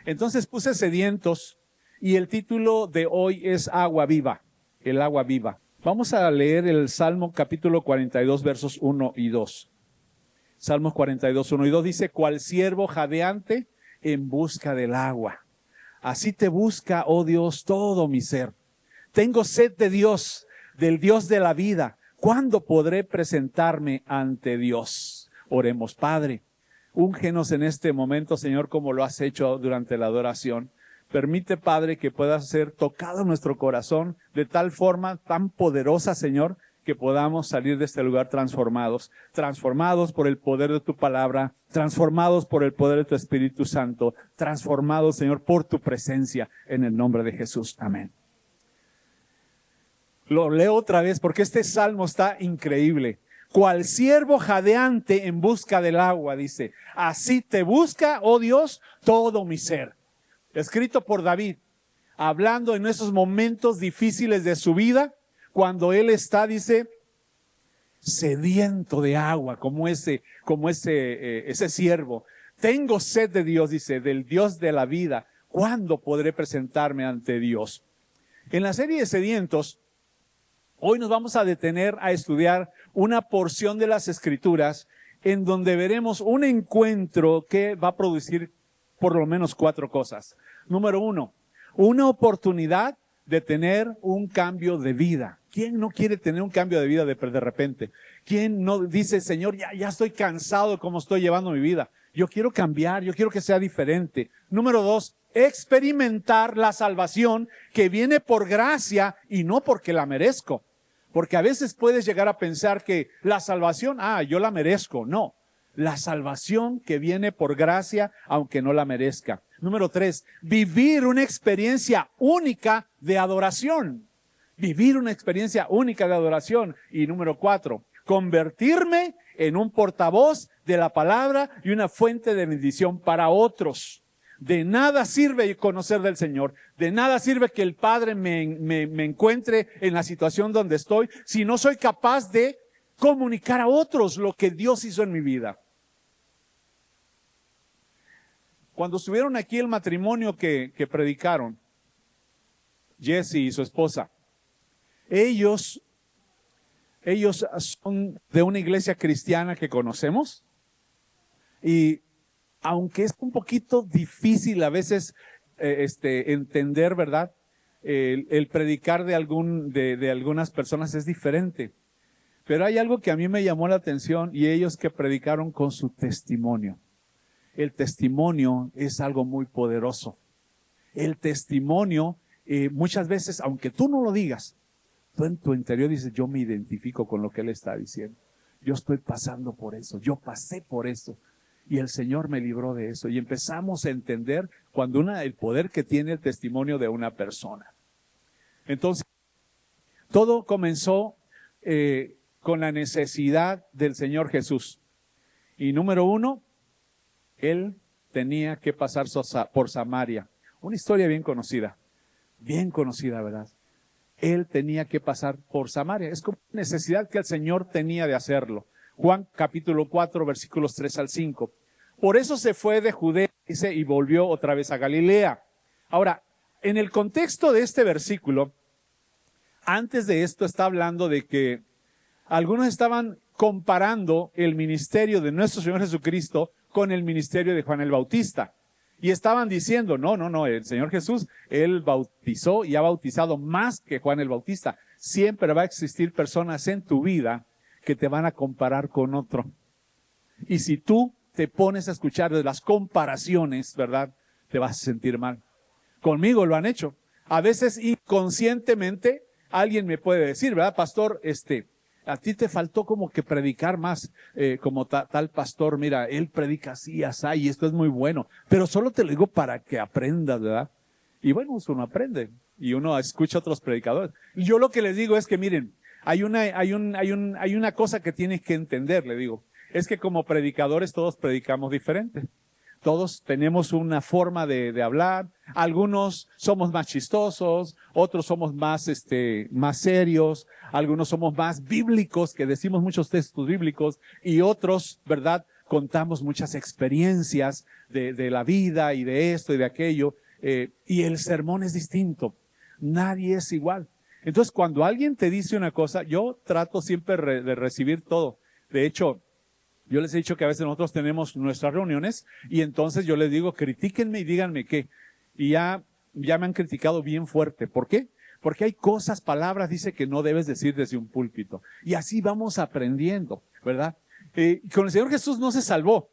Entonces puse sedientos y el título de hoy es Agua Viva, el agua viva. Vamos a leer el Salmo capítulo 42, versos 1 y 2. Salmos 42, 1 y 2 dice, cual siervo jadeante en busca del agua. Así te busca, oh Dios, todo mi ser. Tengo sed de Dios, del Dios de la vida. ¿Cuándo podré presentarme ante Dios? Oremos, Padre. Úngenos en este momento, Señor, como lo has hecho durante la adoración. Permite, Padre, que pueda ser tocado nuestro corazón de tal forma tan poderosa, Señor, que podamos salir de este lugar transformados por el poder de tu palabra, transformados por el poder de tu Espíritu Santo, transformados, Señor, por tu presencia, en el nombre de Jesús. Amén. Lo leo otra vez porque este salmo está increíble. Cual siervo jadeante en busca del agua, dice, así te busca, oh Dios, todo mi ser. Escrito por David, hablando en esos momentos difíciles de su vida, cuando él está, dice, sediento de agua, como ese siervo. Tengo sed de Dios, dice, del Dios de la vida. ¿Cuándo podré presentarme ante Dios? En la serie de sedientos, hoy nos vamos a detener a estudiar una porción de las Escrituras en donde veremos un encuentro que va a producir por lo menos 4 cosas. Número 1, una oportunidad de tener un cambio de vida. ¿Quién no quiere tener un cambio de vida de repente? ¿Quién no dice, Señor, ya estoy cansado de cómo estoy llevando mi vida? Yo quiero cambiar, yo quiero que sea diferente. Número 2, experimentar la salvación que viene por gracia y no porque la merezco. Porque a veces puedes llegar a pensar que la salvación, yo la merezco. No, la salvación que viene por gracia, aunque no la merezca. Número 3, vivir una experiencia única de adoración. Vivir una experiencia única de adoración. Y número 4, convertirme en un portavoz de la palabra y una fuente de bendición para otros. De nada sirve conocer del Señor, de nada sirve que el Padre me encuentre en la situación donde estoy, si no soy capaz de comunicar a otros lo que Dios hizo en mi vida. Cuando estuvieron aquí el matrimonio que predicaron, Jesse y su esposa, ellos son de una iglesia cristiana que conocemos y aunque es un poquito difícil a veces entender, ¿verdad? El predicar de algunas personas es diferente. Pero hay algo que a mí me llamó la atención y ellos que predicaron con su testimonio. El testimonio es algo muy poderoso. El testimonio, muchas veces, aunque tú no lo digas, tú en tu interior dices, yo me identifico con lo que él está diciendo. Yo estoy pasando por eso, yo pasé por eso. Y el Señor me libró de eso. Y empezamos a entender el poder que tiene el testimonio de una persona. Entonces, todo comenzó con la necesidad del Señor Jesús. Y número 1, Él tenía que pasar por Samaria. Una historia bien conocida, ¿verdad? Él tenía que pasar por Samaria. Es como una necesidad que el Señor tenía de hacerlo. Juan capítulo 4, versículos 3 al 5. Por eso se fue de Judea, dice, y volvió otra vez a Galilea. Ahora, en el contexto de este versículo, antes de esto está hablando de que algunos estaban comparando el ministerio de nuestro Señor Jesucristo con el ministerio de Juan el Bautista. Y estaban diciendo, no, el Señor Jesús, Él bautizó y ha bautizado más que Juan el Bautista. Siempre va a existir personas en tu vida que te van a comparar con otro. Y si tú te pones a escuchar de las comparaciones, ¿verdad? Te vas a sentir mal. Conmigo lo han hecho. A veces inconscientemente alguien me puede decir, ¿verdad, pastor? A ti te faltó como que predicar más, como tal pastor, mira, él predica así, así, y esto es muy bueno. Pero solo te lo digo para que aprendas, ¿verdad? Y bueno, uno aprende y uno escucha a otros predicadores. Y yo lo que les digo es que miren, hay una cosa que tienes que entender, le digo. Es que como predicadores todos predicamos diferente. Todos tenemos una forma de hablar. Algunos somos más chistosos, otros somos más serios, algunos somos más bíblicos, que decimos muchos textos bíblicos, y otros, ¿verdad? contamos muchas experiencias de la vida y de esto y de aquello, y el sermón es distinto. Nadie es igual. Entonces, cuando alguien te dice una cosa, yo trato siempre de recibir todo. De hecho, yo les he dicho que a veces nosotros tenemos nuestras reuniones y entonces yo les digo, critíquenme y díganme qué. Y ya me han criticado bien fuerte. ¿Por qué? Porque hay cosas, palabras, dice que no debes decir desde un púlpito. Y así vamos aprendiendo, ¿verdad? Con el Señor Jesús no se salvó.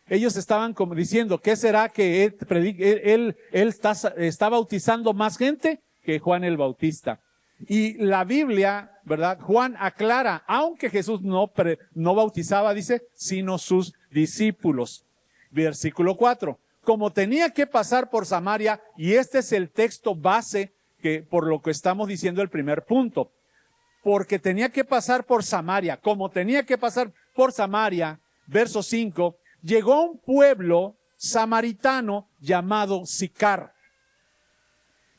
Ellos estaban como diciendo, ¿qué será que él está bautizando más gente que Juan el Bautista? Y la Biblia, ¿verdad? Juan aclara, aunque Jesús no bautizaba, dice, sino sus discípulos. Versículo 4. Como tenía que pasar por Samaria, y este es el texto base que por lo que estamos diciendo el primer punto, porque tenía que pasar por Samaria, como tenía que pasar por Samaria, verso 5, llegó a un pueblo samaritano llamado Sicar,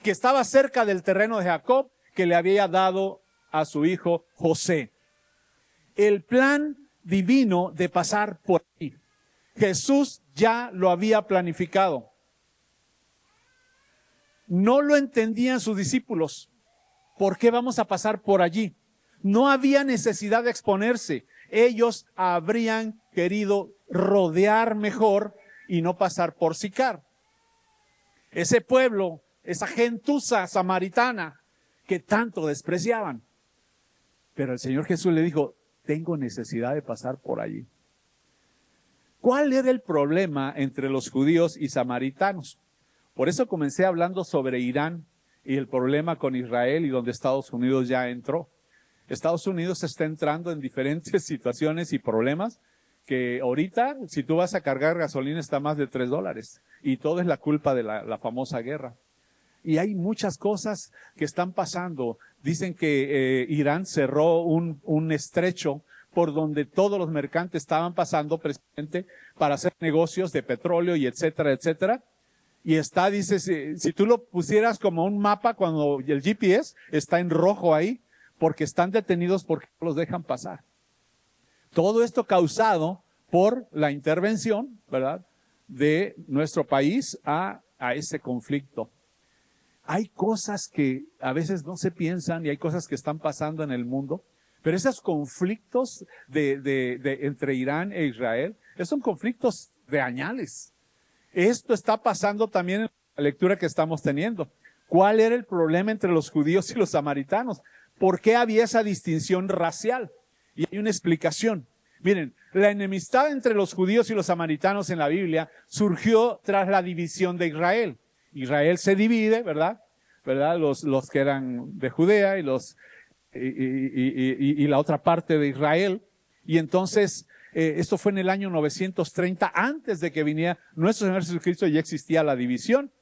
que estaba cerca del terreno de Jacob, que le había dado a su hijo José. El plan divino de pasar por ahí, Jesús ya lo había planificado. No lo entendían sus discípulos. ¿Por qué vamos a pasar por allí? No había necesidad de exponerse. Ellos habrían querido rodear mejor y no pasar por Sicar. Ese pueblo, esa gentuza samaritana que tanto despreciaban. Pero el Señor Jesús le dijo, tengo necesidad de pasar por allí. ¿Cuál era el problema entre los judíos y samaritanos? Por eso comencé hablando sobre Irán y el problema con Israel y donde Estados Unidos ya entró. Estados Unidos está entrando en diferentes situaciones y problemas que ahorita, si tú vas a cargar gasolina, está más de $3. Y todo es la culpa de la famosa guerra. Y hay muchas cosas que están pasando. Dicen que Irán cerró un estrecho por donde todos los mercantes estaban pasando precisamente para hacer negocios de petróleo y etcétera, etcétera. Y está, dice, si tú lo pusieras como un mapa, cuando el GPS está en rojo ahí, porque están detenidos porque no los dejan pasar. Todo esto causado por la intervención, ¿verdad?, de nuestro país a ese conflicto. Hay cosas que a veces no se piensan y hay cosas que están pasando en el mundo, pero esos conflictos entre Irán e Israel, esos son conflictos de añales. Esto está pasando también en la lectura que estamos teniendo. ¿Cuál era el problema entre los judíos y los samaritanos? ¿Por qué había esa distinción racial? Y hay una explicación. Miren, la enemistad entre los judíos y los samaritanos en la Biblia surgió tras la división de Israel. Israel se divide, ¿verdad? Los que eran de Judea y la otra parte de Israel. Y entonces, esto fue en el año 930, antes de que viniera nuestro Señor Jesucristo, ya existía la división.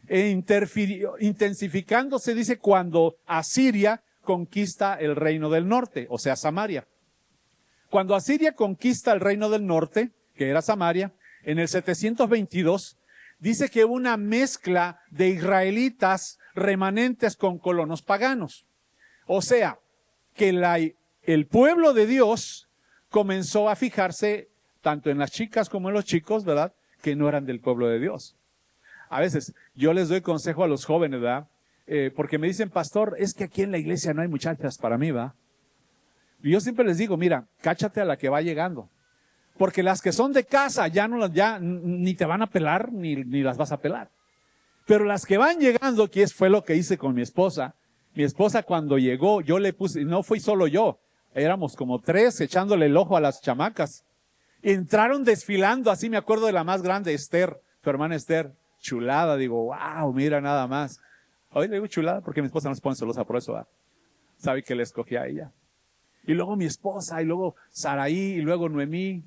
Intensificándose, dice, cuando Asiria conquista el reino del norte, o sea, Samaria. Cuando Asiria conquista el reino del norte, que era Samaria, en el 722, dice que hubo una mezcla de israelitas remanentes con colonos paganos. O sea, que el pueblo de Dios comenzó a fijarse tanto en las chicas como en los chicos, ¿verdad?, que no eran del pueblo de Dios. A veces yo les doy consejo a los jóvenes, ¿verdad?, porque me dicen, pastor, es que aquí en la iglesia no hay muchachas para mí, ¿va? Y yo siempre les digo, mira, cáchate a la que va llegando. Porque las que son de casa ya ni te van a pelar, ni las vas a pelar. Pero las que van llegando, que fue lo que hice con mi esposa. Mi esposa cuando llegó, yo le puse, no fui solo yo, éramos como 3 echándole el ojo a las chamacas. Entraron desfilando, así me acuerdo de la más grande, Esther, su hermana Esther, chulada, digo, wow, mira nada más. Hoy le digo chulada porque mi esposa no se pone celosa por eso, ¿verdad? Sabe que le escogí a ella. Y luego mi esposa, y luego Saraí, y luego Noemí,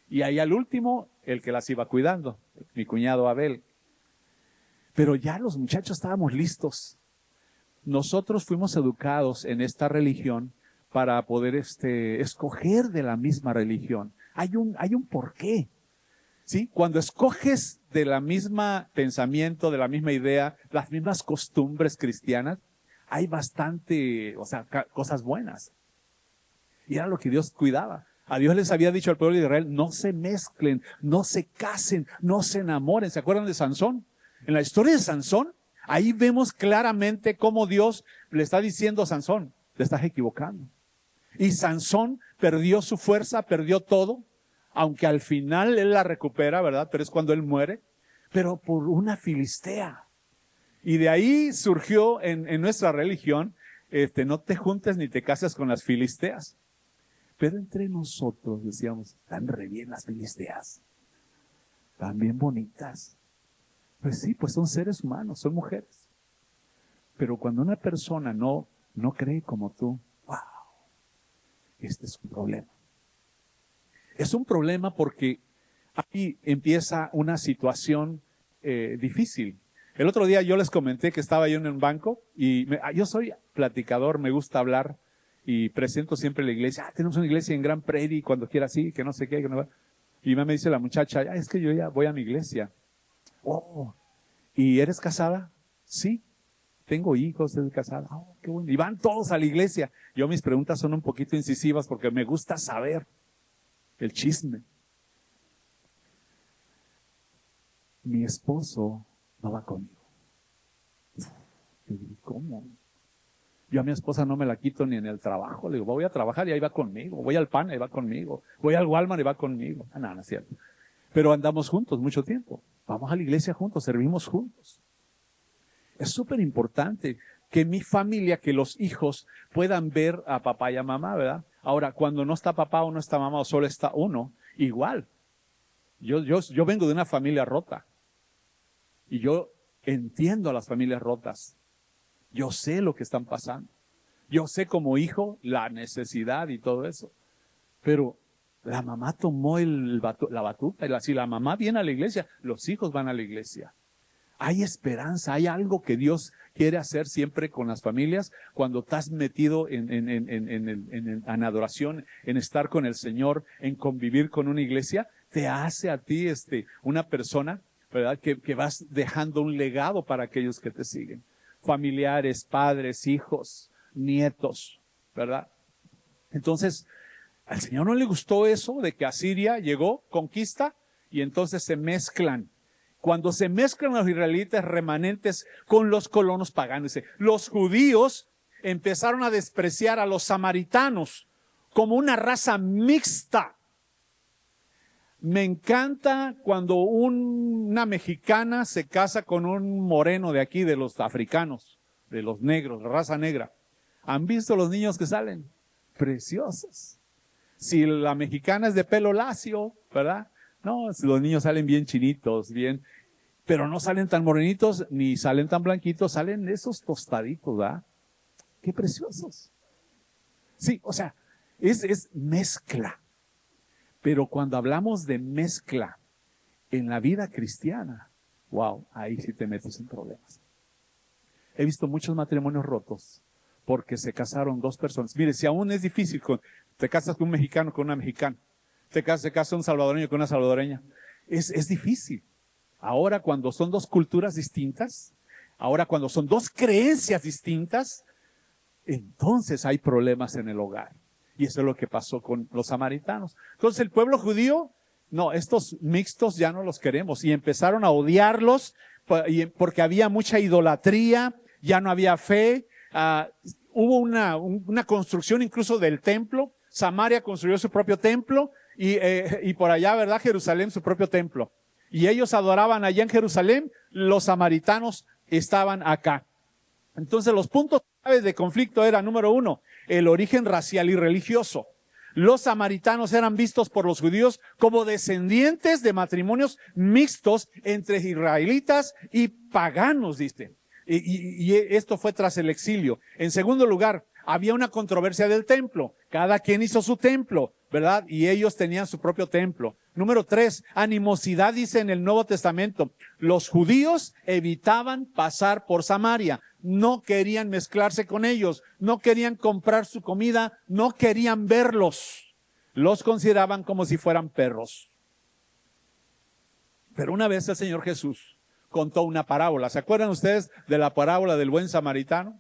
y ahí al último, el que las iba cuidando, mi cuñado Abel. Pero ya los muchachos estábamos listos. Nosotros fuimos educados en esta religión para poder escoger de la misma religión. Hay un porqué. ¿Sí? Cuando escoges de la misma pensamiento, de la misma idea, las mismas costumbres cristianas, hay bastante, cosas buenas. Y era lo que Dios cuidaba. A Dios les había dicho al pueblo de Israel, no se mezclen, no se casen, no se enamoren. ¿Se acuerdan de Sansón? En la historia de Sansón, ahí vemos claramente cómo Dios le está diciendo a Sansón, te estás equivocando. Y Sansón perdió su fuerza, perdió todo, aunque al final él la recupera, ¿verdad? Pero es cuando él muere, pero por una filistea. Y de ahí surgió en nuestra religión, no te juntes ni te cases con las filisteas. Pero entre nosotros decíamos, están re bien las filisteas, están bien bonitas. Pues sí, pues son seres humanos, son mujeres. Pero cuando una persona no cree como tú, wow, este es un problema. Es un problema porque aquí empieza una situación difícil. El otro día yo les comenté que estaba yo en un banco y yo soy platicador, me gusta hablar y presento siempre la iglesia. Tenemos una iglesia en Grand Prairie, cuando quiera así, que no sé qué. Que no... Y me dice la muchacha, es que yo ya voy a mi iglesia. Oh, ¿y eres casada? Sí, tengo hijos, estoy casada. Oh, qué bueno. Y van todos a la iglesia. Yo mis preguntas son un poquito incisivas porque me gusta saber el chisme. Mi esposo no va conmigo. ¿Cómo? Yo a mi esposa no me la quito ni en el trabajo. Le digo, voy a trabajar y ahí va conmigo. Voy al PAN y va conmigo. Voy al Walmart y va conmigo. No, no es cierto. Pero andamos juntos mucho tiempo. Vamos a la iglesia juntos, servimos juntos. Es súper importante que mi familia, que los hijos puedan ver a papá y a mamá, ¿verdad? Ahora, cuando no está papá o no está mamá o solo está uno, igual. Yo vengo de una familia rota. Y yo entiendo a las familias rotas. Yo sé lo que están pasando. Yo sé como hijo la necesidad y todo eso. Pero la mamá tomó la batuta. Y si la mamá viene a la iglesia, los hijos van a la iglesia. Hay esperanza, hay algo que Dios quiere hacer siempre con las familias cuando estás metido en adoración, en estar con el Señor, en convivir con una iglesia. Te hace a ti una persona, ¿verdad? Que vas dejando un legado para aquellos que te siguen. Familiares, padres, hijos, nietos, ¿verdad? Entonces, al Señor no le gustó eso de que Asiria llegó, conquista, y entonces se mezclan. Cuando se mezclan los israelitas remanentes con los colonos paganos, los judíos empezaron a despreciar a los samaritanos como una raza mixta. Me encanta cuando una mexicana se casa con un moreno de aquí, de los africanos, de los negros, raza negra. ¿Han visto los niños que salen? Preciosos. Si la mexicana es de pelo lacio, ¿verdad? No, los niños salen bien chinitos, bien, pero no salen tan morenitos, ni salen tan blanquitos, salen esos tostaditos, ¿verdad? ¡Qué preciosos! Sí, o sea, es mezcla. Pero cuando hablamos de mezcla en la vida cristiana, wow, ahí sí te metes en problemas. He visto muchos matrimonios rotos porque se casaron dos personas. Mire, si aún es difícil, te casas con un mexicano con una mexicana, se casa un salvadoreño con una salvadoreña, es difícil. Ahora cuando son dos culturas distintas, ahora cuando son dos creencias distintas, entonces hay problemas en el hogar. Y eso es lo que pasó con los samaritanos. Entonces el pueblo judío, no, estos mixtos ya no los queremos. Y empezaron a odiarlos porque había mucha idolatría, ya no había fe. Hubo una construcción incluso del templo. Samaria construyó su propio templo y por allá, ¿verdad? Jerusalén su propio templo. Y ellos adoraban allá en Jerusalén, los samaritanos estaban acá. Entonces los puntos claves de conflicto eran, número uno, el origen racial y religioso. Los samaritanos eran vistos por los judíos como descendientes de matrimonios mixtos entre israelitas y paganos, dice. Y esto fue tras el exilio. En segundo lugar, había una controversia del templo. Cada quien hizo su templo, ¿verdad? Y ellos tenían su propio templo. Número 3, animosidad, dice en el Nuevo Testamento. Los judíos evitaban pasar por Samaria. No querían mezclarse con ellos. No querían comprar su comida. No querían verlos. Los consideraban como si fueran perros. Pero una vez el Señor Jesús contó una parábola. ¿Se acuerdan ustedes de la parábola del buen samaritano?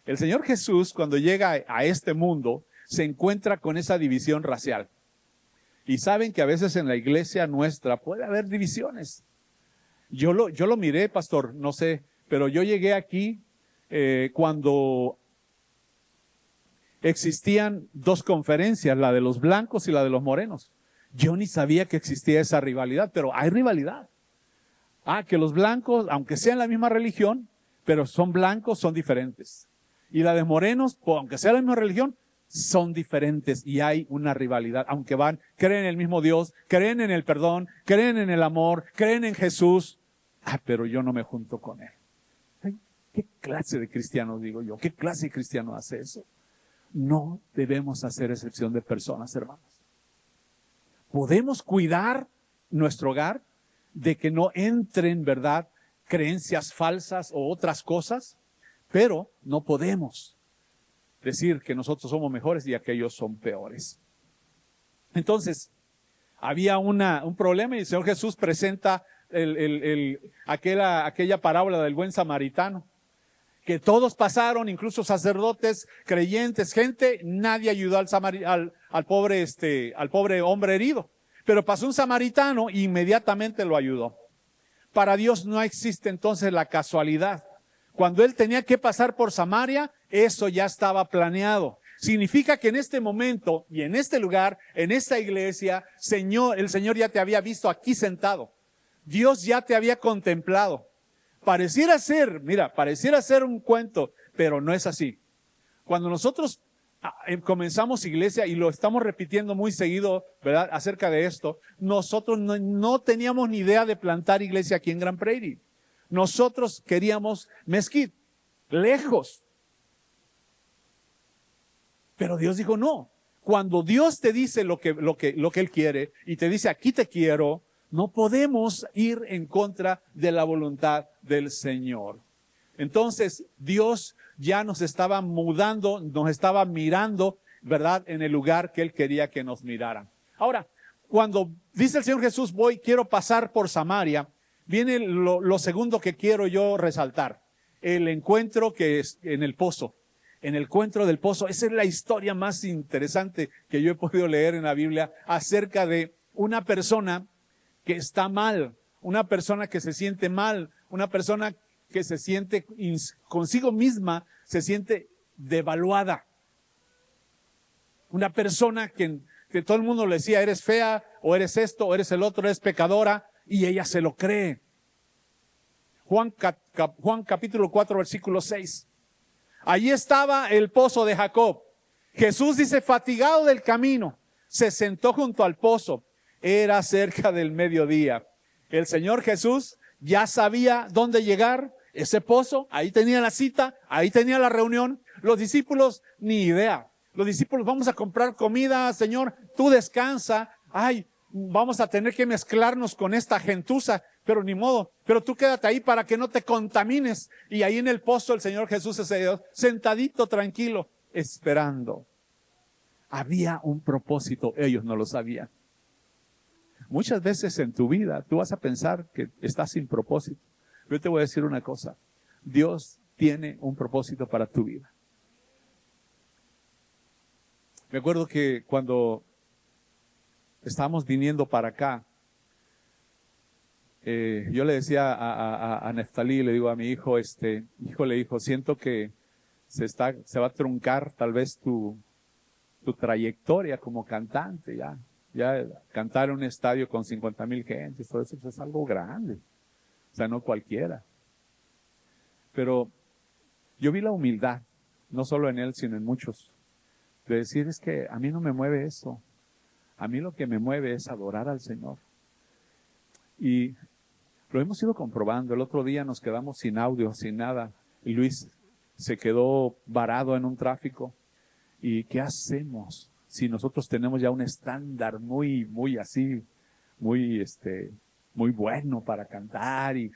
El Señor Jesús, cuando llega a este mundo, se encuentra con esa división racial. Y saben que a veces en la iglesia nuestra puede haber divisiones. Yo lo miré, pastor, no sé, pero yo llegué aquí cuando existían dos conferencias, la de los blancos y la de los morenos. Yo ni sabía que existía esa rivalidad, pero hay rivalidad. Que los blancos, aunque sean la misma religión, pero son blancos, son diferentes. Y la de morenos, aunque sea la misma religión, son diferentes y hay una rivalidad. Aunque creen en el mismo Dios, creen en el perdón, creen en el amor, creen en Jesús. Pero yo no me junto con él. ¿Qué clase de cristiano digo yo? ¿Qué clase de cristiano hace eso? No debemos hacer excepción de personas, hermanos. Podemos cuidar nuestro hogar de que no entren, ¿verdad?, creencias falsas o otras cosas, pero no podemos decir que nosotros somos mejores y aquellos son peores. Entonces, había un problema y el Señor Jesús presenta aquella parábola del buen samaritano, que todos pasaron, incluso sacerdotes, creyentes, gente, nadie ayudó al pobre hombre herido. Pero pasó un samaritano e inmediatamente lo ayudó. Para Dios no existe entonces la casualidad. Cuando Él tenía que pasar por Samaria, eso ya estaba planeado. Significa que en este momento y en este lugar, en esta iglesia, el Señor ya te había visto aquí sentado. Dios ya te había contemplado. Pareciera ser un cuento, pero no es así. Cuando nosotros comenzamos iglesia y lo estamos repitiendo muy seguido, ¿verdad?, acerca de esto, nosotros no teníamos ni idea de plantar iglesia aquí en Grand Prairie. Nosotros queríamos Mesquite, lejos. Pero Dios dijo no. Cuando Dios te dice lo que Él quiere y te dice aquí te quiero, no podemos ir en contra de la voluntad del Señor. Entonces, Dios ya nos estaba mudando, nos estaba mirando, ¿verdad?, en el lugar que Él quería que nos miraran. Ahora, cuando dice el Señor Jesús, quiero pasar por Samaria, viene lo segundo que quiero yo resaltar. El encuentro que es en el pozo. En el encuentro del pozo. Esa es la historia más interesante que yo he podido leer en la Biblia acerca de una persona que está mal, una persona que se siente mal, una persona que se siente consigo misma, se siente devaluada. Una persona que todo el mundo le decía, eres fea, o eres esto, o eres el otro, eres pecadora, y ella se lo cree. Juan capítulo 4, versículo 6. Allí estaba el pozo de Jacob. Jesús dice, fatigado del camino, se sentó junto al pozo. Era cerca del mediodía. El Señor Jesús ya sabía dónde llegar, ese pozo, ahí tenía la cita, ahí tenía la reunión. Los discípulos, ni idea. Los discípulos, vamos a comprar comida, Señor, tú descansa. Vamos a tener que mezclarnos con esta gentuza, pero ni modo. Pero tú quédate ahí para que no te contamines. Y ahí en el pozo el Señor Jesús se quedó sentadito, tranquilo, esperando. Había un propósito, ellos no lo sabían. Muchas veces en tu vida tú vas a pensar que estás sin propósito. Yo te voy a decir una cosa. Dios tiene un propósito para tu vida. Me acuerdo que cuando estábamos viniendo para acá, yo le decía a Neftalí, le digo a mi hijo, hijo, siento que se va a truncar tal vez tu trayectoria como cantante ya. Ya cantar en un estadio con 50,000 gentes, todo eso es algo grande. O sea, no cualquiera. Pero yo vi la humildad, no solo en él, sino en muchos, de decir, es que a mí no me mueve eso. A mí lo que me mueve es adorar al Señor. Y lo hemos ido comprobando. El otro día nos quedamos sin audio, sin nada. Y Luis se quedó varado en un tráfico. ¿Y qué hacemos? Si nosotros tenemos ya un estándar muy así, muy bueno para cantar y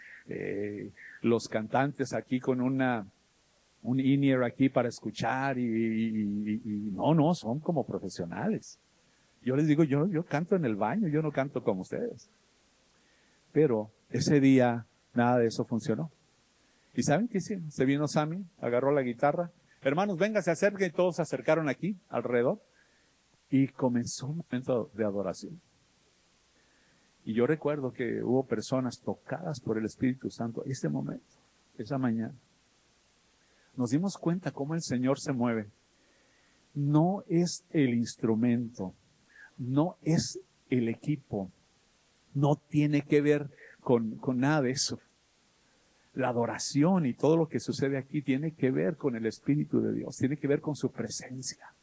los cantantes aquí con un in-ear aquí para escuchar y no, son como profesionales. Yo les digo, yo canto en el baño, yo no canto como ustedes. Pero ese día nada de eso funcionó. ¿Y saben qué hicieron? Se vino Sammy, agarró la guitarra. Hermanos, venga, se acerquen, y todos se acercaron aquí, alrededor. Y comenzó un momento de adoración. Y yo recuerdo que hubo personas tocadas por el Espíritu Santo ese momento, esa mañana. Nos dimos cuenta cómo el Señor se mueve. No es el instrumento, no es el equipo, no tiene que ver con nada de eso. La adoración y todo lo que sucede aquí tiene que ver con el Espíritu de Dios, tiene que ver con su presencia.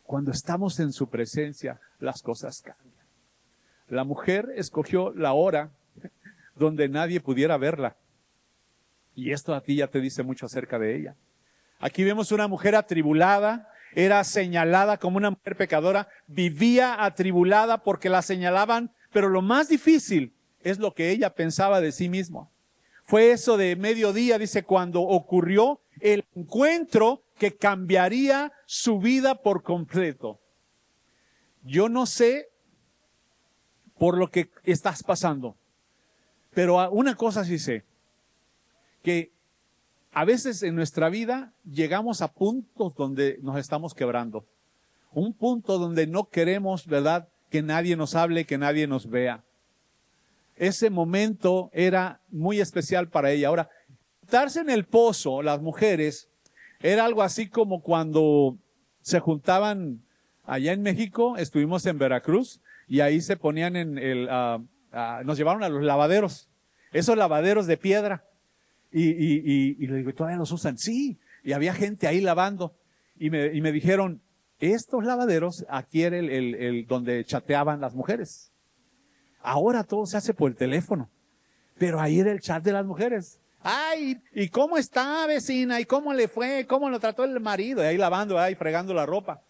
Cuando estamos en su presencia, las cosas cambian. La mujer escogió la hora donde nadie pudiera verla. Y esto a ti ya te dice mucho acerca de ella. Aquí vemos una mujer atribulada, era señalada como una mujer pecadora, vivía atribulada porque la señalaban, pero lo más difícil es lo que ella pensaba de sí misma. Fue eso de mediodía, dice, cuando ocurrió el encuentro que cambiaría su vida por completo. Yo no sé por lo que estás pasando, pero una cosa sí sé, que a veces en nuestra vida llegamos a puntos donde nos estamos quebrando. Un punto donde no queremos, ¿verdad?, que nadie nos hable, que nadie nos vea. Ese momento era muy especial para ella. Ahora, juntarse en el pozo, las mujeres, era algo así como cuando se juntaban allá en México, estuvimos en Veracruz, y ahí se ponían nos llevaron a los lavaderos, esos lavaderos de piedra. Y le digo, ¿todavía los usan? Sí, y había gente ahí lavando. Y me dijeron, estos lavaderos, aquí era el donde chateaban las mujeres. Ahora todo se hace por el teléfono, pero ahí era el chat de las mujeres. Ay, ¿y cómo está, vecina? ¿Y cómo le fue? ¿Cómo lo trató el marido? Y ahí lavando, ahí fregando la ropa.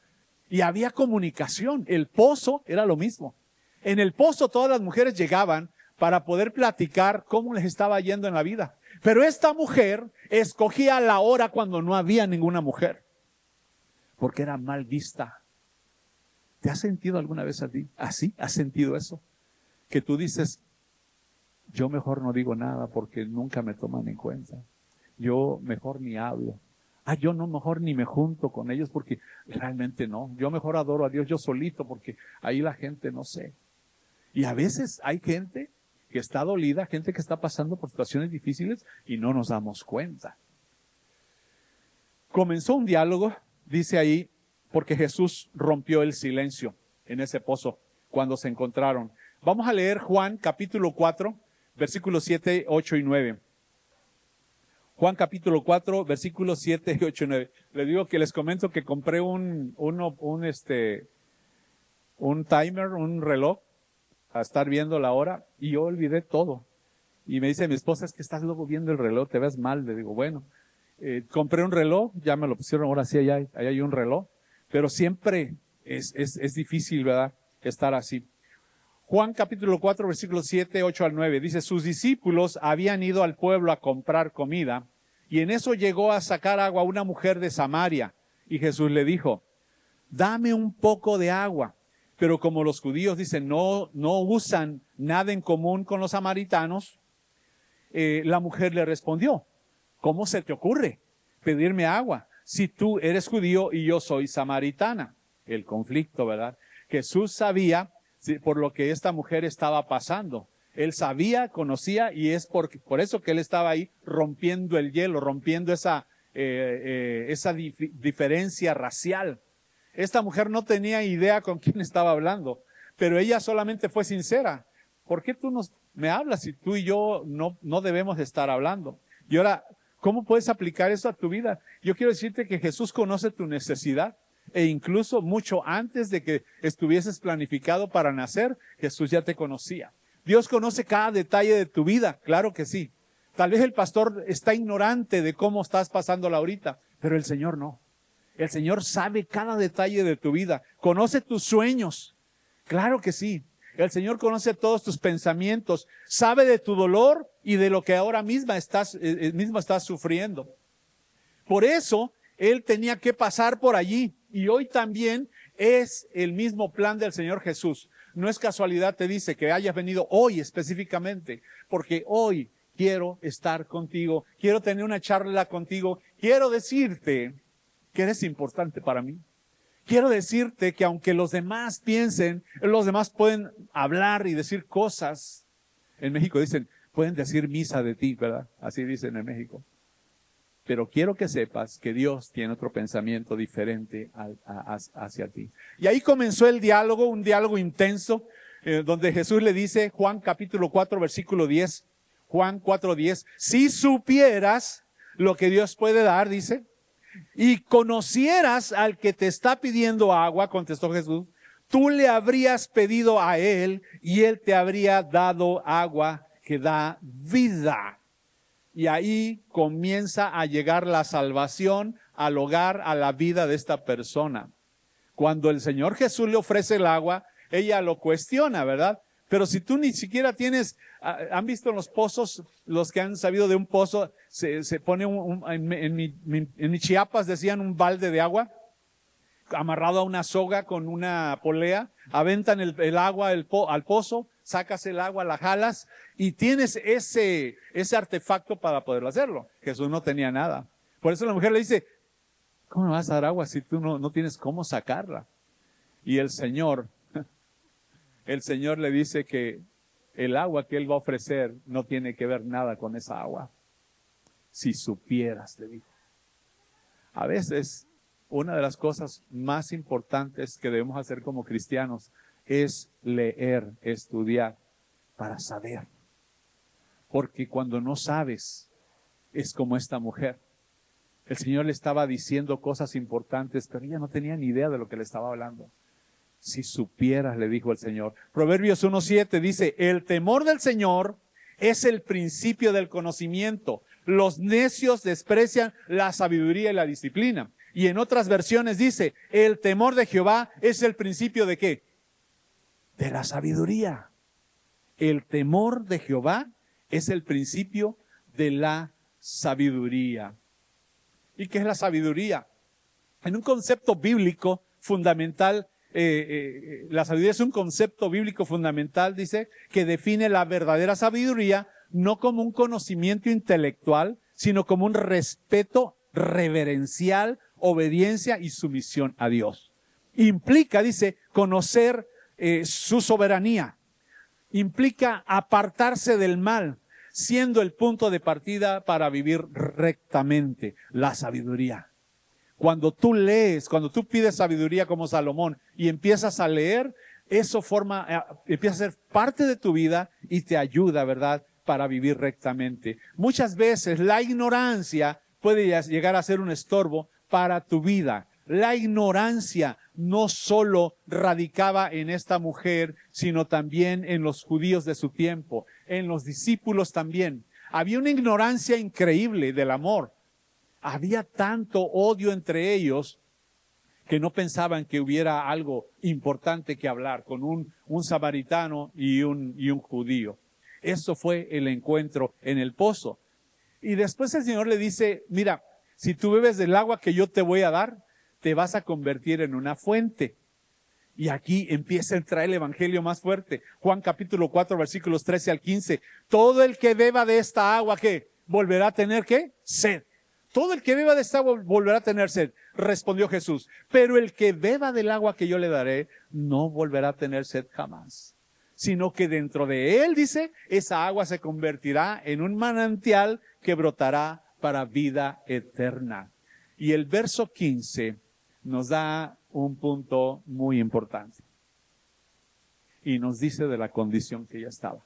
Y había comunicación. El pozo era lo mismo. En el pozo todas las mujeres llegaban para poder platicar cómo les estaba yendo en la vida. Pero esta mujer escogía la hora cuando no había ninguna mujer, porque era mal vista. ¿Te has sentido alguna vez a ti así? ¿Has sentido eso? Que tú dices, yo mejor no digo nada porque nunca me toman en cuenta. Yo mejor ni hablo. Yo no mejor ni me junto con ellos porque realmente no. Yo mejor adoro a Dios yo solito porque ahí la gente no sé. Y a veces hay gente que está dolida, gente que está pasando por situaciones difíciles y no nos damos cuenta. Comenzó un diálogo, dice ahí, porque Jesús rompió el silencio en ese pozo cuando se encontraron. Vamos a leer Juan capítulo 4, versículos 7, 8 y 9. Juan capítulo 4, versículos 7, 8 y 9. Les digo que les comento que compré un timer, un reloj, a estar viendo la hora, y yo olvidé todo. Y me dice mi esposa, es que estás luego viendo el reloj, te ves mal. Le digo, bueno, compré un reloj, ya me lo pusieron, ahora sí, allá hay un reloj, pero siempre es difícil, ¿verdad?, estar así. Juan capítulo 4, versículos 7, 8 al 9, dice, sus discípulos habían ido al pueblo a comprar comida, y en eso llegó a sacar agua una mujer de Samaria, y Jesús le dijo, dame un poco de agua. Pero como los judíos dicen, no usan nada en común con los samaritanos, la mujer le respondió, ¿cómo se te ocurre pedirme agua si tú eres judío y yo soy samaritana? El conflicto, ¿verdad? Jesús sabía por lo que esta mujer estaba pasando. Él sabía, conocía, y es por eso que él estaba ahí rompiendo el hielo, rompiendo esa diferencia racial. Esta mujer no tenía idea con quién estaba hablando, pero ella solamente fue sincera. ¿Por qué tú me hablas si tú y yo no debemos estar hablando? Y ahora, ¿cómo puedes aplicar eso a tu vida? Yo quiero decirte que Jesús conoce tu necesidad, e incluso mucho antes de que estuvieses planificado para nacer, Jesús ya te conocía. Dios conoce cada detalle de tu vida, claro que sí. Tal vez el pastor está ignorante de cómo estás pasándola ahorita, pero el Señor no. El Señor sabe cada detalle de tu vida, conoce tus sueños, claro que sí. El Señor conoce todos tus pensamientos, sabe de tu dolor y de lo que ahora mismo estás sufriendo. Por eso, Él tenía que pasar por allí, y hoy también es el mismo plan del Señor Jesús. No es casualidad, te dice, que hayas venido hoy específicamente, porque hoy quiero estar contigo, quiero tener una charla contigo, quiero decirte que eres importante para mí. Quiero decirte que aunque los demás piensen, los demás pueden hablar y decir cosas. En México dicen, pueden decir misa de ti, ¿verdad? Así dicen en México. Pero quiero que sepas que Dios tiene otro pensamiento diferente hacia ti. Y ahí comenzó el diálogo, un diálogo intenso, donde Jesús le dice, Juan capítulo 4, versículo 10, Juan 4:10, si supieras lo que Dios puede dar, dice, y conocieras al que te está pidiendo agua, contestó Jesús, tú le habrías pedido a él y él te habría dado agua que da vida. Y ahí comienza a llegar la salvación al hogar, a la vida de esta persona. Cuando el Señor Jesús le ofrece el agua, ella lo cuestiona, ¿verdad? Pero si tú ni siquiera tienes, ¿han visto en los pozos? Los que han sabido de un pozo, se pone en mi Chiapas decían un balde de agua, amarrado a una soga con una polea, aventan el agua al pozo, sacas el agua, la jalas y tienes ese artefacto para poderlo hacerlo. Jesús no tenía nada. Por eso la mujer le dice, ¿cómo me vas a dar agua si tú no tienes cómo sacarla? Y el Señor le dice que el agua que Él va a ofrecer no tiene que ver nada con esa agua. Si supieras, le dijo. A veces, una de las cosas más importantes que debemos hacer como cristianos es leer, estudiar, para saber. Porque cuando no sabes, es como esta mujer. El Señor le estaba diciendo cosas importantes, pero ella no tenía ni idea de lo que le estaba hablando. Si supieras, le dijo el Señor. Proverbios 1:7 dice, el temor del Señor es el principio del conocimiento. Los necios desprecian la sabiduría y la disciplina. Y en otras versiones dice, el temor de Jehová es el principio ¿de qué? De la sabiduría. El temor de Jehová es el principio de la sabiduría. ¿Y qué es la sabiduría? En un concepto bíblico fundamental, la sabiduría es un concepto bíblico fundamental, dice, que define la verdadera sabiduría no como un conocimiento intelectual, sino como un respeto reverencial, obediencia y sumisión a Dios. Implica, dice, conocer su soberanía. Implica apartarse del mal, siendo el punto de partida para vivir rectamente la sabiduría. Cuando tú lees, cuando tú pides sabiduría como Salomón y empiezas a leer, eso empieza a ser parte de tu vida y te ayuda, ¿verdad?, para vivir rectamente. Muchas veces la ignorancia puede llegar a ser un estorbo para tu vida. La ignorancia no solo radicaba en esta mujer, sino también en los judíos de su tiempo, en los discípulos también. Había una ignorancia increíble del amor. Había tanto odio entre ellos que no pensaban que hubiera algo importante que hablar con un samaritano y un judío. Eso fue el encuentro en el pozo. Y después el Señor le dice, mira, si tú bebes del agua que yo te voy a dar, te vas a convertir en una fuente. Y aquí empieza a entrar el evangelio más fuerte. Juan capítulo 4, versículos 13 al 15. Todo el que beba de esta agua, ¿qué? ¿Volverá a tener qué? Sed. Todo el que beba de esta agua volverá a tener sed. Respondió Jesús. Pero el que beba del agua que yo le daré, no volverá a tener sed jamás. Sino que dentro de él, dice, esa agua se convertirá en un manantial que brotará para vida eterna. Y el verso 15 nos da un punto muy importante. Y nos dice de la condición que ella estaba.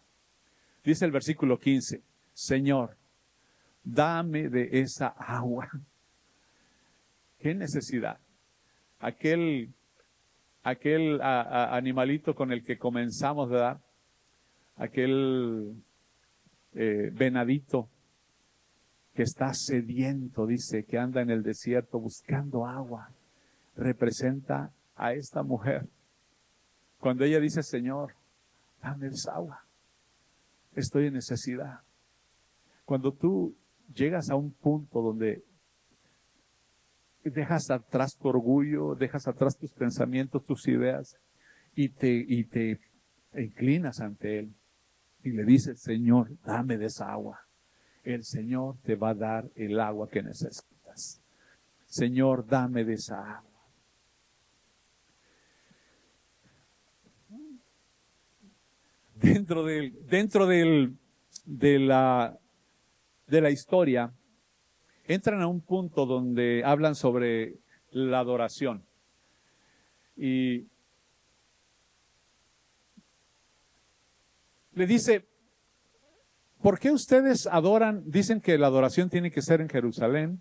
Dice el versículo 15, Señor, dame de esa agua. ¿Qué necesidad? Aquel animalito con el que comenzamos, ¿verdad? Aquel venadito que está sediento, dice, que anda en el desierto buscando agua, representa a esta mujer. Cuando ella dice, Señor, dame esa agua, estoy en necesidad. Cuando tú llegas a un punto donde dejas atrás tu orgullo, dejas atrás tus pensamientos, tus ideas, y te inclinas ante Él y le dices, Señor, dame de esa agua. El Señor te va a dar el agua que necesitas. Señor, dame de esa agua. de la historia, entran a un punto donde hablan sobre la adoración. Y le dice, ¿por qué ustedes adoran? Dicen que la adoración tiene que ser en Jerusalén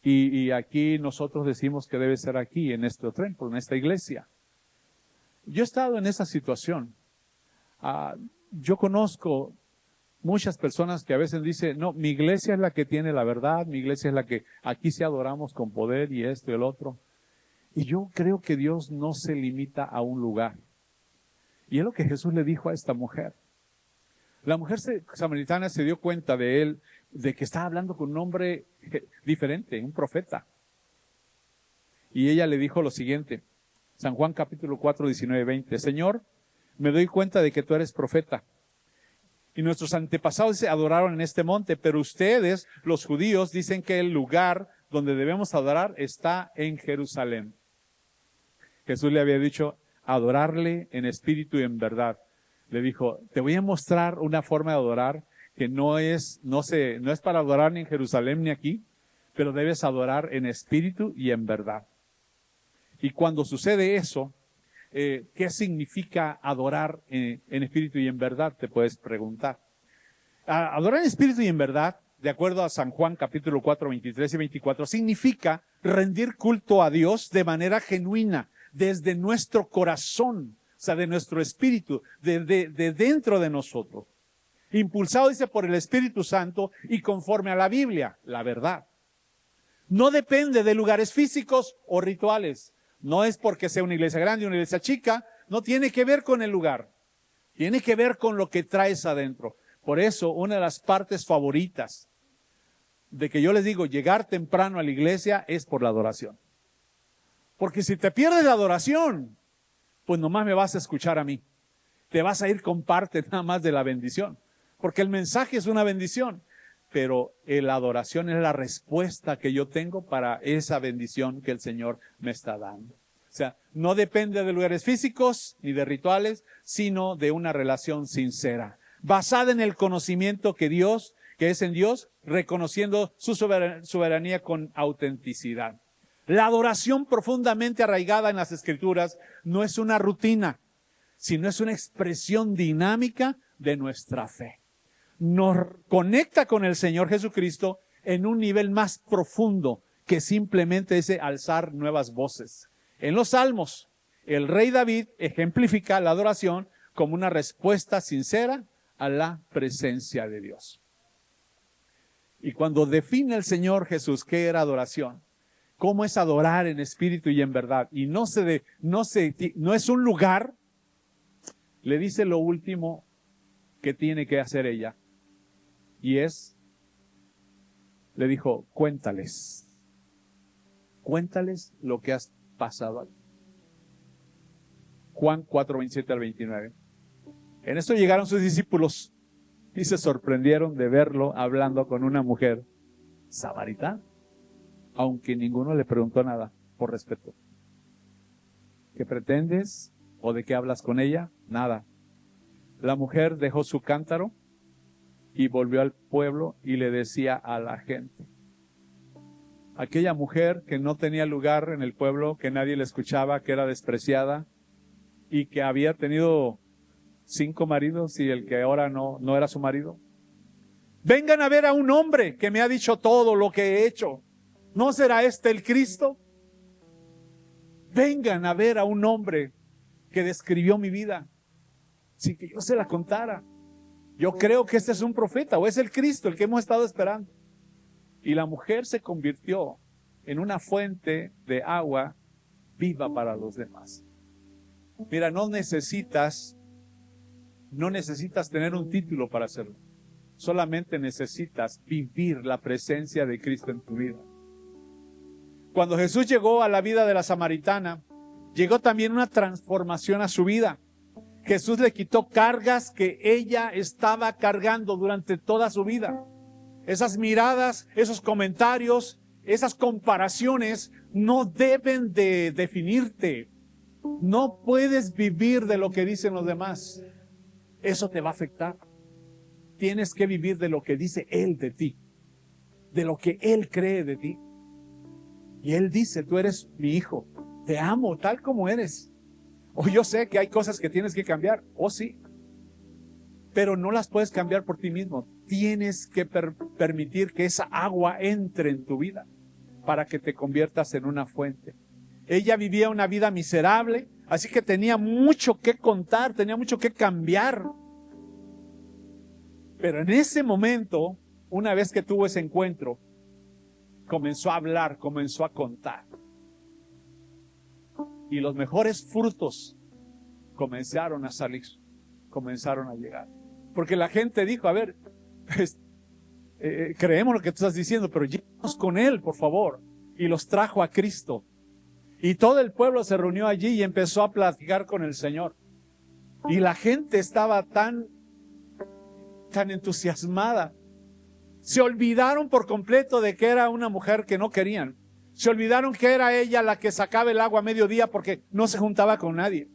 y aquí nosotros decimos que debe ser aquí, en este templo, en esta iglesia. Yo he estado en esa situación. Yo conozco muchas personas que a veces dicen, no, mi iglesia es la que tiene la verdad, mi iglesia es la que aquí sí adoramos con poder y esto y el otro. Y yo creo que Dios no se limita a un lugar. Y es lo que Jesús le dijo a esta mujer. La mujer samaritana se dio cuenta de él, de que estaba hablando con un hombre diferente, un profeta. Y ella le dijo lo siguiente, San Juan capítulo 4, 19, 20, Señor, me doy cuenta de que tú eres profeta. Y nuestros antepasados se adoraron en este monte, pero ustedes, los judíos, dicen que el lugar donde debemos adorar está en Jerusalén. Jesús le había dicho, adorarle en espíritu y en verdad. Le dijo, te voy a mostrar una forma de adorar que no es para adorar ni en Jerusalén ni aquí, pero debes adorar en espíritu y en verdad. Y cuando sucede eso, ¿qué significa adorar en espíritu y en verdad? Te puedes preguntar. Adorar en espíritu y en verdad, de acuerdo a San Juan capítulo 4, 23 y 24, significa rendir culto a Dios de manera genuina, desde nuestro corazón, o sea, de nuestro espíritu, de dentro de nosotros. Impulsado, dice, por el Espíritu Santo y conforme a la Biblia, la verdad. No depende de lugares físicos o rituales. No es porque sea una iglesia grande o una iglesia chica, no tiene que ver con el lugar. Tiene que ver con lo que traes adentro. Por eso, una de las partes favoritas de que yo les digo llegar temprano a la iglesia es por la adoración. Porque si te pierdes la adoración, pues nomás me vas a escuchar a mí. Te vas a ir con parte nada más de la bendición. Porque el mensaje es una bendición, pero la adoración es la respuesta que yo tengo para esa bendición que el Señor me está dando. O sea, no depende de lugares físicos ni de rituales, sino de una relación sincera, basada en el conocimiento que es en Dios, reconociendo su soberanía con autenticidad. La adoración profundamente arraigada en las Escrituras no es una rutina, sino es una expresión dinámica de nuestra fe. Nos conecta con el Señor Jesucristo en un nivel más profundo que simplemente ese alzar nuevas voces. En los Salmos, el rey David ejemplifica la adoración como una respuesta sincera a la presencia de Dios. Y cuando define el Señor Jesús qué era adoración, cómo es adorar en espíritu y en verdad, y no es un lugar, le dice lo último que tiene que hacer ella. Y le dijo, cuéntales lo que has pasado. Juan 4, 27 al 29. En esto llegaron sus discípulos y se sorprendieron de verlo hablando con una mujer samaritana, aunque ninguno le preguntó nada, por respeto. ¿Qué pretendes? ¿O de qué hablas con ella? Nada. La mujer dejó su cántaro y volvió al pueblo y le decía a la gente. Aquella mujer que no tenía lugar en el pueblo, que nadie le escuchaba, que era despreciada y que había tenido 5 maridos y el que ahora no era su marido. Vengan a ver a un hombre que me ha dicho todo lo que he hecho. ¿No será este el Cristo? Vengan a ver a un hombre que describió mi vida sin que yo se la contara. Yo creo que este es un profeta o es el Cristo, el que hemos estado esperando. Y la mujer se convirtió en una fuente de agua viva para los demás. Mira, no necesitas tener un título para hacerlo. Solamente necesitas vivir la presencia de Cristo en tu vida. Cuando Jesús llegó a la vida de la samaritana, llegó también una transformación a su vida. Jesús le quitó cargas que ella estaba cargando durante toda su vida. Esas miradas, esos comentarios, esas comparaciones no deben de definirte. No puedes vivir de lo que dicen los demás. eso te va a afectar. Tienes que vivir de lo que dice Él de ti, de lo que Él cree de ti. Y Él dice, tú eres mi hijo, te amo tal como eres. O yo sé que hay cosas que tienes que cambiar, sí, pero no las puedes cambiar por ti mismo. Tienes que permitir que esa agua entre en tu vida para que te conviertas en una fuente. Ella vivía una vida miserable, así que tenía mucho que contar, tenía mucho que cambiar. Pero en ese momento, una vez que tuvo ese encuentro, comenzó a hablar, comenzó a contar. Y los mejores frutos comenzaron a salir, comenzaron a llegar. Porque la gente dijo, a ver, creemos lo que tú estás diciendo, pero llévanos con Él, por favor. Y los trajo a Cristo. Y todo el pueblo se reunió allí y empezó a platicar con el Señor. Y la gente estaba tan entusiasmada. Se olvidaron por completo de que era una mujer que no querían. Se olvidaron que era ella la que sacaba el agua a mediodía porque no se juntaba con nadie.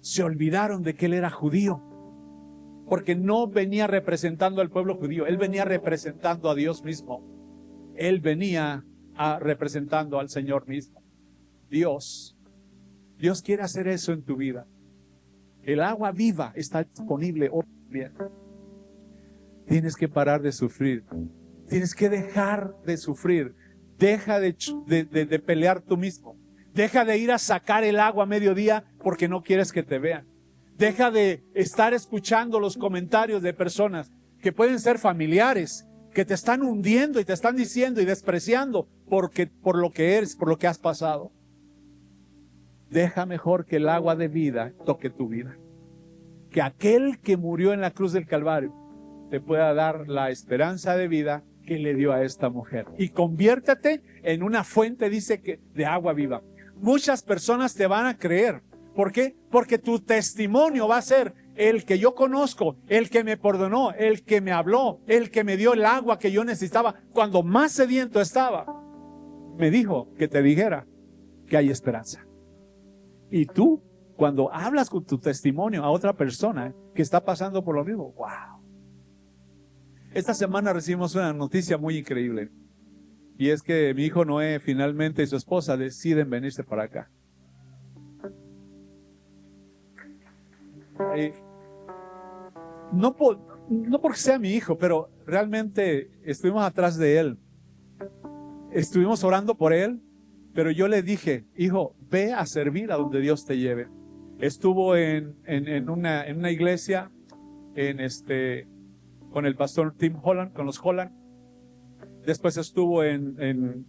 Se olvidaron de que él era judío, porque no venía representando al pueblo judío, él venía representando a Dios mismo. Él venía representando al Señor mismo. Dios quiere hacer eso en tu vida. El agua viva está disponible hoy bien. Tienes que parar de sufrir. Tienes que dejar de sufrir. Deja de pelear tú mismo. Deja de ir a sacar el agua a mediodía porque no quieres que te vean. Deja de estar escuchando los comentarios de personas que pueden ser familiares, que te están hundiendo y te están diciendo y despreciando por lo que eres, por lo que has pasado. Deja mejor que el agua de vida toque tu vida. Que aquel que murió en la cruz del Calvario te pueda dar la esperanza de vida que le dio a esta mujer. Y conviértete en una fuente, dice, que de agua viva. Muchas personas te van a creer. ¿Por qué? Porque tu testimonio va a ser el que yo conozco, el que me perdonó, el que me habló, el que me dio el agua que yo necesitaba cuando más sediento estaba. Me dijo que te dijera que hay esperanza. Y tú, cuando hablas con tu testimonio a otra persona que está pasando por lo mismo, ¡wow! Esta semana recibimos una noticia muy increíble. Y es que mi hijo Noé finalmente y su esposa deciden venirse para acá. No porque sea mi hijo, pero realmente estuvimos atrás de él. Estuvimos orando por él, pero yo le dije, hijo, ve a servir a donde Dios te lleve. Estuvo en una iglesia, con el pastor Tim Holland, con los Holland. Después estuvo en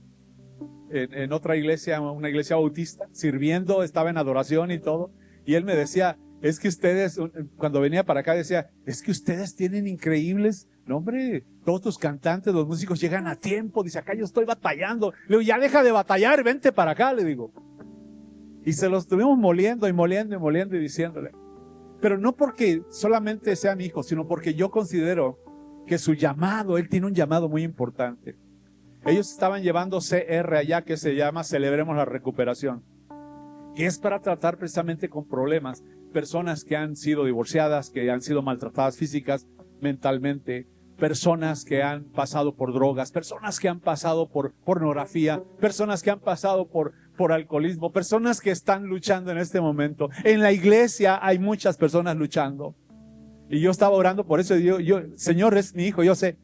otra iglesia, una iglesia bautista, sirviendo, estaba en adoración y todo. Y él me decía, es que ustedes, cuando venía para acá decía, es que ustedes tienen increíbles, no hombre, todos tus cantantes, los músicos llegan a tiempo. Dice, acá yo estoy batallando. Le digo, ya deja de batallar, vente para acá, le digo. Y se los estuvimos moliendo y diciéndole. Pero no porque solamente sea mi hijo, sino porque yo considero que su llamado, él tiene un llamado muy importante. Ellos estaban llevando CR allá, que se llama Celebremos la Recuperación, que es para tratar precisamente con problemas, personas que han sido divorciadas, que han sido maltratadas físicas, mentalmente, personas que han pasado por drogas, personas que han pasado por pornografía, personas que han pasado por alcoholismo, personas que están luchando en este momento. En la iglesia hay muchas personas luchando. Y yo estaba orando por eso. Y yo, Señor, es mi hijo, yo sé.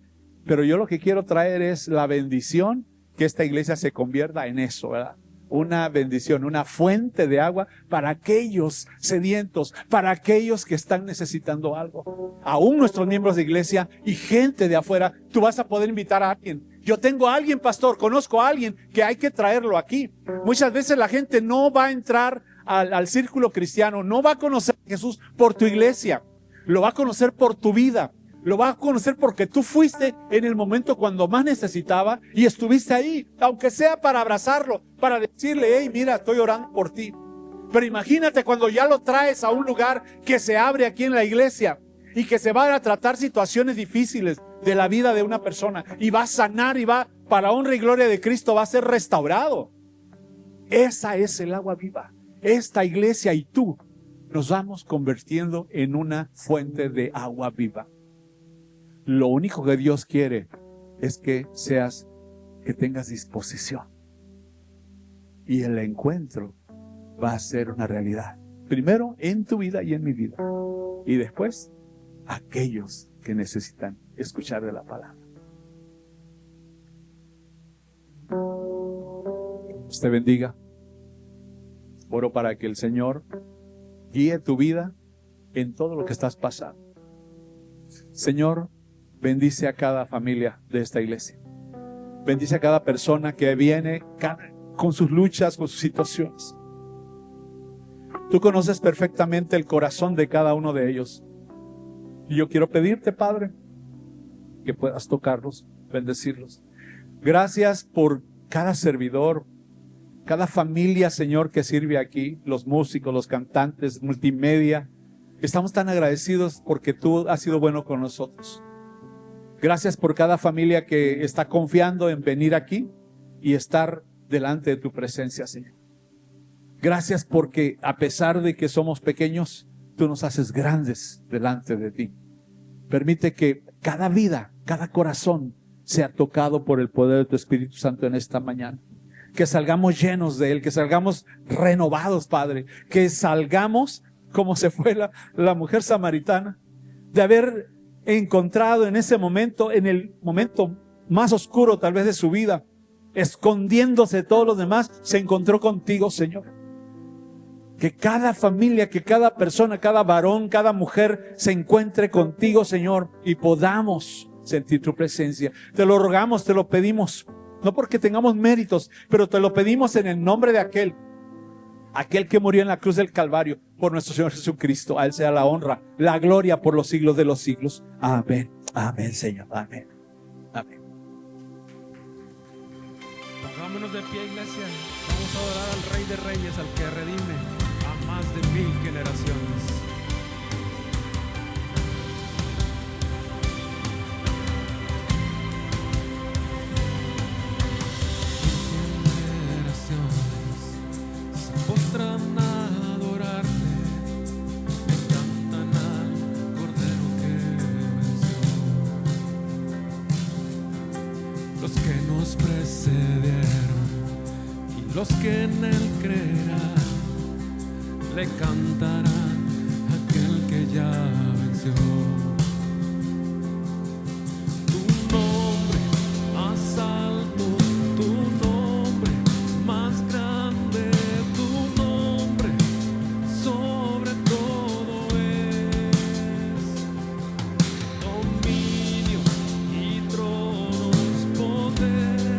Pero yo lo que quiero traer es la bendición, que esta iglesia se convierta en eso, ¿verdad? Una bendición, una fuente de agua para aquellos sedientos, para aquellos que están necesitando algo. Aún nuestros miembros de iglesia y gente de afuera, tú vas a poder invitar a alguien. Yo tengo a alguien, pastor, conozco a alguien que hay que traerlo aquí. Muchas veces la gente no va a entrar al círculo cristiano, no va a conocer a Jesús por tu iglesia, lo va a conocer por tu vida. Lo vas a conocer porque tú fuiste en el momento cuando más necesitaba y estuviste ahí, aunque sea para abrazarlo, para decirle, hey, mira, estoy orando por ti. Pero imagínate cuando ya lo traes a un lugar que se abre aquí en la iglesia y que se van a tratar situaciones difíciles de la vida de una persona y va a sanar y va, para honra y gloria de Cristo, va a ser restaurado. Esa es el agua viva. Esta iglesia y tú nos vamos convirtiendo en una fuente de agua viva. Lo único que Dios quiere es que tengas disposición. Y el encuentro va a ser una realidad. Primero en tu vida y en mi vida. Y después, aquellos que necesitan escuchar de la palabra. Dios te bendiga. Oro para que el Señor guíe tu vida en todo lo que estás pasando. Señor, bendice a cada familia de esta iglesia. Bendice a cada persona que viene con sus luchas, con sus situaciones. Tú conoces perfectamente el corazón de cada uno de ellos. Y yo quiero pedirte, Padre, que puedas tocarlos, bendecirlos. Gracias por cada servidor, cada familia, Señor, que sirve aquí, los músicos, los cantantes, multimedia. Estamos tan agradecidos porque tú has sido bueno con nosotros. Gracias por cada familia que está confiando en venir aquí y estar delante de tu presencia, Señor. Gracias porque a pesar de que somos pequeños, tú nos haces grandes delante de ti. Permite que cada vida, cada corazón sea tocado por el poder de tu Espíritu Santo en esta mañana. Que salgamos llenos de Él, que salgamos renovados, Padre. Que salgamos como se fue la mujer samaritana, de haber encontrado en ese momento, en el momento más oscuro tal vez de su vida, escondiéndose de todos los demás, se encontró contigo, Señor. Que cada familia, que cada persona, cada varón, cada mujer se encuentre contigo, Señor, y podamos sentir tu presencia. Te lo rogamos, te lo pedimos, no porque tengamos méritos, pero te lo pedimos en el nombre de aquel que murió en la cruz del Calvario por nuestro Señor Jesucristo. A Él sea la honra, la gloria por los siglos de los siglos. Amén. Amén, Señor. Amén. Amén. Pongámonos de pie, iglesia. Vamos a adorar al Rey de Reyes, al que redime a más de 1000 generaciones. Postran a adorarle, le cantan al Cordero que venció. Los que nos precedieron y los que en Él creerán, le cantarán a aquel que ya venció. Tu nombre más alto, tu nombre más grande, tu nombre sobre todo es dominio y tronos, poder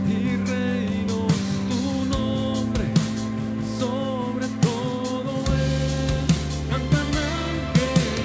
y reinos. Tu nombre sobre todo es. Cantan ángeles.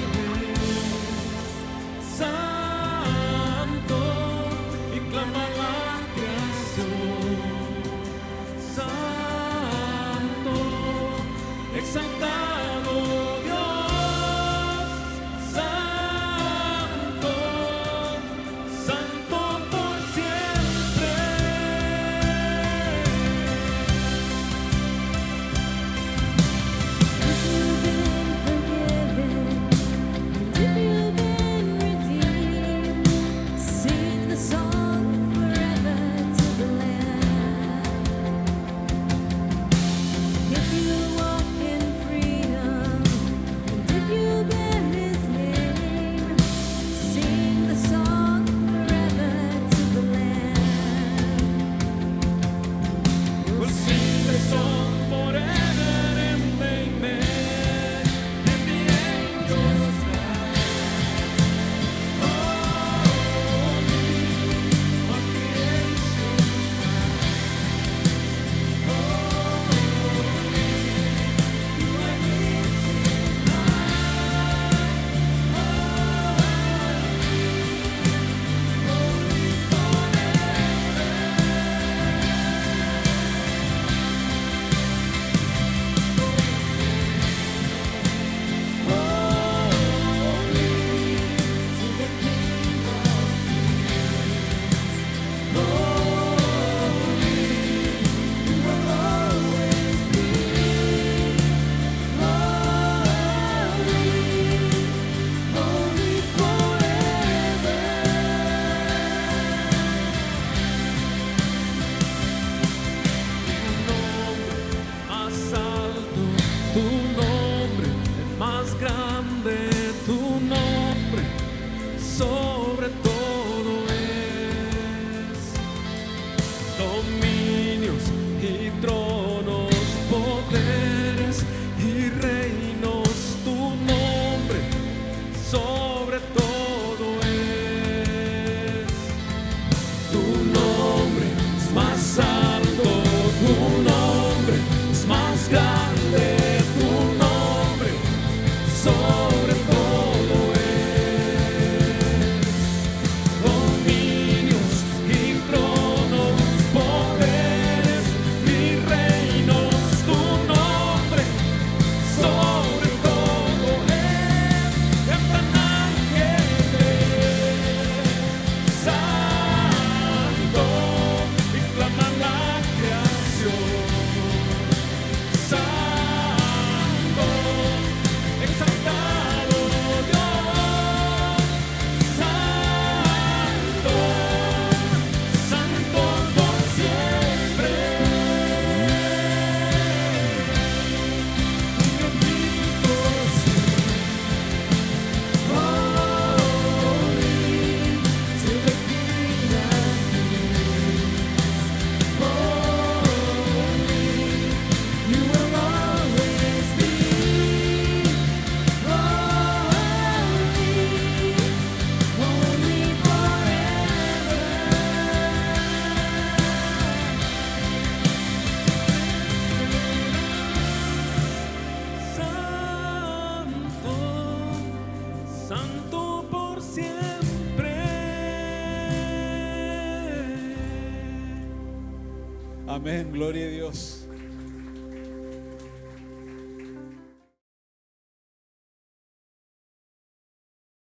Amén, gloria a Dios.